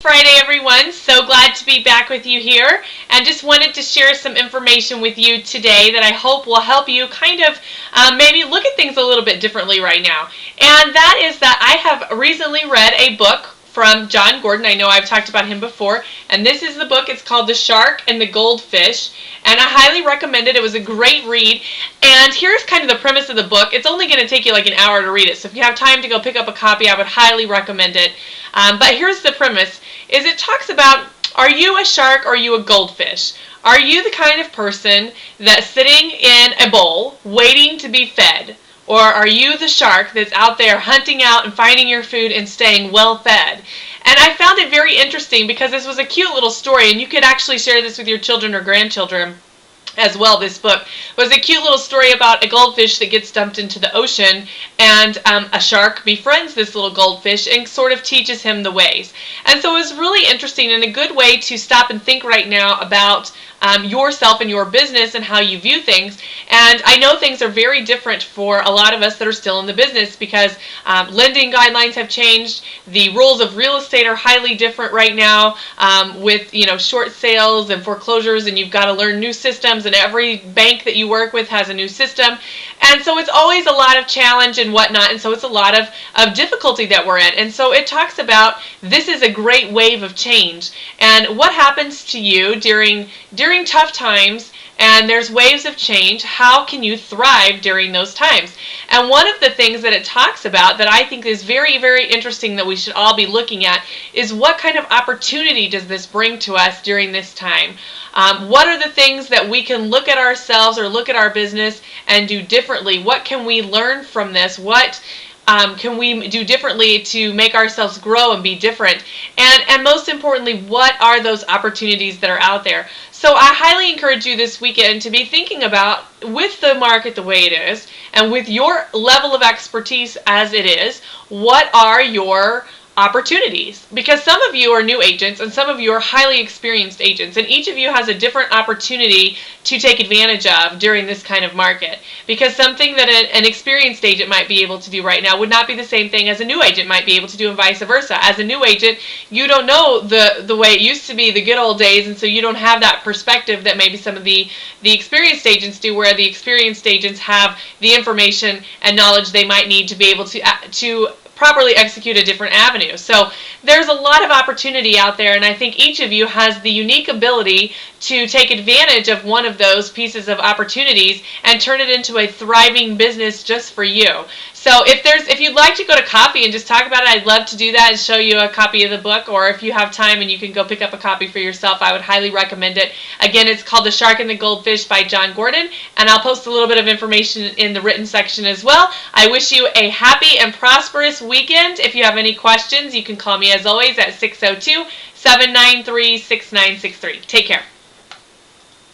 Friday, everyone. So glad to be back with you here, and just wanted to share some information with you today that I hope will help you kind of maybe look at things a little bit differently right now. And that is that I have recently read a book from Jon Gordon. I know I've talked about him before, and this is the book. It's called The Shark and the Goldfish, and I highly recommend it. It was a great read, and here's kind of the premise of the book. It's only going to take you like an hour to read it, so if you have time to go pick up a copy, I would highly recommend it. But here's the premise, is it talks about, are you a shark or are you a goldfish? Are you the kind of person that's sitting in a bowl waiting to be fed? Or are you the shark that's out there hunting out and finding your food and staying well fed? And I found it very interesting because this was a cute little story, and you could actually share this with your children or grandchildren as well. This book was a cute little story about a goldfish that gets dumped into the ocean, and a shark befriends this little goldfish and sort of teaches him the ways. And so it was really interesting and a good way to stop and think right now about yourself and your business and how you view things. And I know things are very different for a lot of us that are still in the business because lending guidelines have changed. The rules of real estate are highly different right now with short sales and foreclosures, and you've got to learn new systems, and every bank that you work with has a new system. And so it's always a lot of challenge and whatnot, and so it's a lot of difficulty that we're in. And so it talks about this is a great wave of change, and what happens to you during tough times, and there's waves of change. How can you thrive during those times? And one of the things that it talks about that I think is very, very interesting that we should all be looking at is what kind of opportunity does this bring to us during this time? What are the things that we can look at ourselves or look at our business and do differently? What can we learn from this? What can we do differently to make ourselves grow and be different? And most importantly, what are those opportunities that are out there? So I highly encourage you this weekend to be thinking about, with the market the way it is, and with your level of expertise as it is, what are your opportunities? Because some of you are new agents and some of you are highly experienced agents, and each of you has a different opportunity to take advantage of during this kind of market. Because something that an experienced agent might be able to do right now would not be the same thing as a new agent might be able to do, and vice versa. As a new agent, you don't know the way it used to be, the good old days, and so you don't have that perspective that maybe some of the experienced agents do, where the experienced agents have the information and knowledge they might need to be able to properly execute a different avenue. So there's a lot of opportunity out there, and I think each of you has the unique ability to take advantage of one of those pieces of opportunities and turn it into a thriving business just for you. So if you'd like to go to coffee and just talk about it, I'd love to do that and show you a copy of the book, or if you have time and you can go pick up a copy for yourself, I would highly recommend it. Again, it's called The Shark and the Goldfish by Jon Gordon, and I'll post a little bit of information in the written section as well. I wish you a happy and prosperous weekend. If you have any questions, you can call me as always at 602-793-6963. Take care.